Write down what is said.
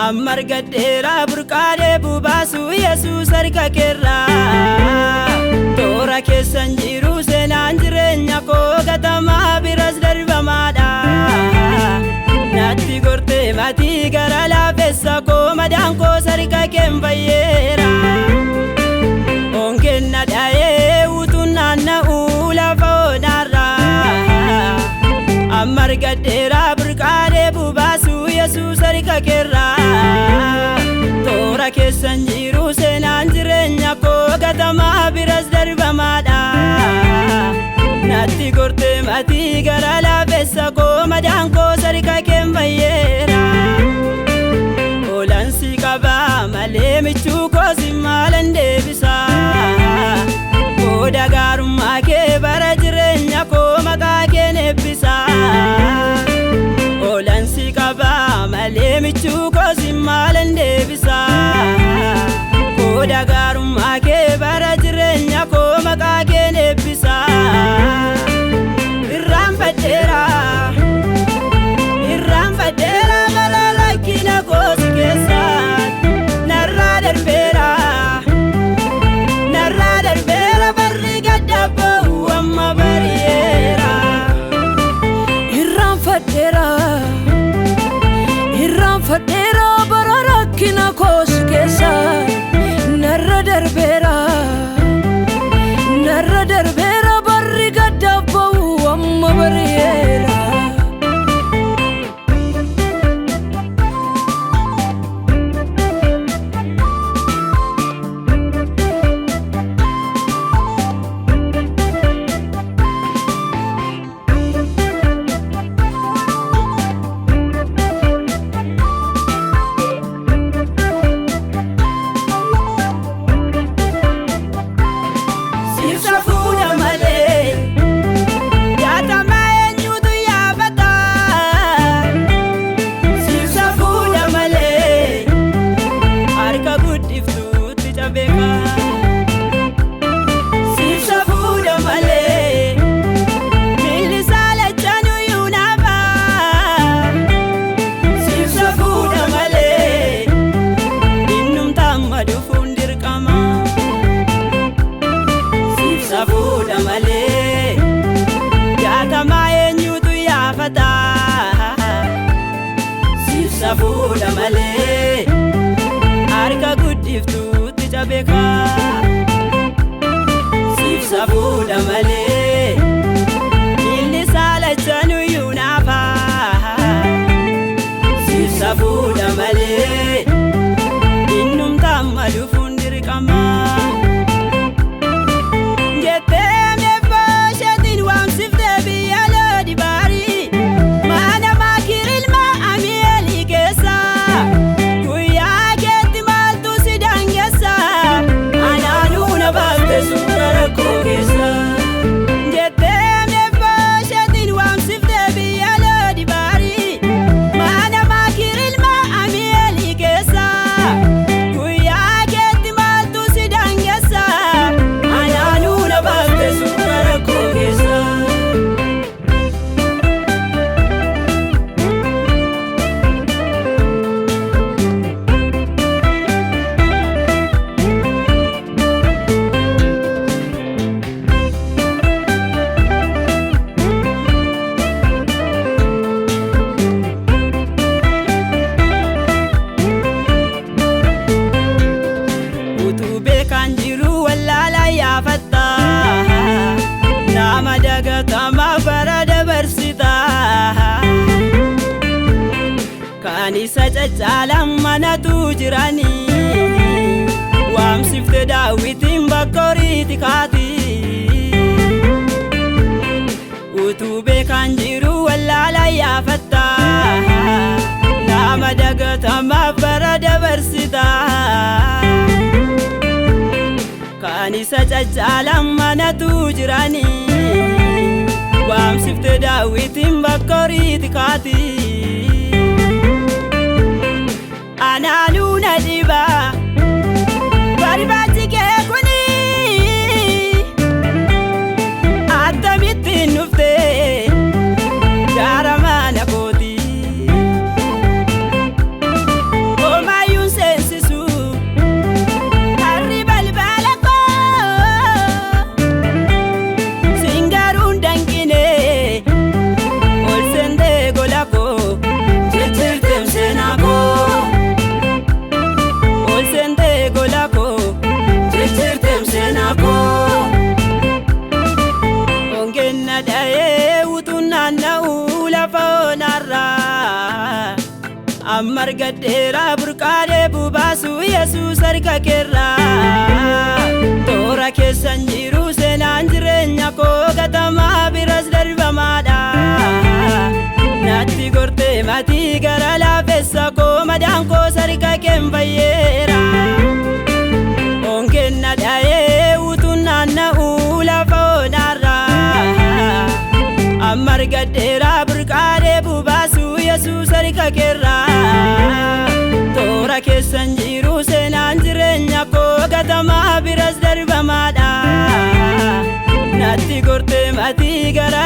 Ammargadheera burqaalee bubaasu Yesuus harka keerraa toora keessan jiru seenaan jireenya koo gatamaa biras darbamaadha. Natti gortee matii gara laafessa koo madaan koo harka keen bayyeera. Ongeen na dhayee utuun naanna'uu lafa onaarraa. Ammargadheera burqaalee bubaasu Yesuus harka keerraa toora keessan jiru seenaan jireenya koo gatamaa biras darbamaadha. Natti gortee matii gara laafessa koo madaan koo harka keen bayyeera. Olansi qabaa malee michuu koo si maalan deebisa. Gooda gaarummaa kee bara jireenya koo maqaa keen eebbisa. Olansi qabaa malee michuu koo si maalan deebisa. Gooda gaarummaa kee bara jireenya koo maqaa keen eebbisa. Irraanfadheera bara rakkina koo si keessa narraa darbeera barri gadda ba'u amma bari'eera. Irraanfadheera bara rakkina koo si keessa narra darbeera barri gadda ba'u amma bari'eera. Fuudha malee harka guddiftuutti cabeeka. Siibsa fuudha malee inni saalachanuyyuu naafa. Siibsa fuudha malee innumta amma dhufuun dirqama. Jettee meeffaa isheetiin waamsiftee biyya loodi baarii mana maakirilma ami'eelii keessa. Guyyaa keetti maaltu si dangeessa anaanuu na baafte suura rakkoo keessa. Jettee meeffaa isheetiin waamsiftee biyya loodi baarii mana maakirilma ami'eelii keessa. Guyyaa keetti maaltu si dangeessa anaanuu na baafte suura rakkoo keessa. Utubee kan jiru wallaalaa yaafatta nama dagatamaa bara dabarsita. Kan isa caccaalan manatu jirani waamsifte Daawitiin bakka horiiti kaati. Utubee kan jiru wallaalaa yaafatta nama dagatamaa bara dabarsita. Kan isa caccaalan manatu jirani waamsifte Daawitiin bakka horiiti kaati. Anaanuu na dhiba barbaachi kee kuni akkamittiin dhufte gara mana kooti. Amargadheera burqaalee bubaasu Yesuus harka keerraa toora keessan jiru seenaan jireenya koo gatamaa biras darbamaadha natti gortee matii gara laafessa koo madaan koo harka keen fayyeera ongeen na dhayee utuun naanna'uu lafa onaarraa Amargadheera burqaalee bubaasu Yesuus harka keerraa toora keessan jiru seenaan jireenya koo gatamaa biras darbamaadha natti gortee matii gara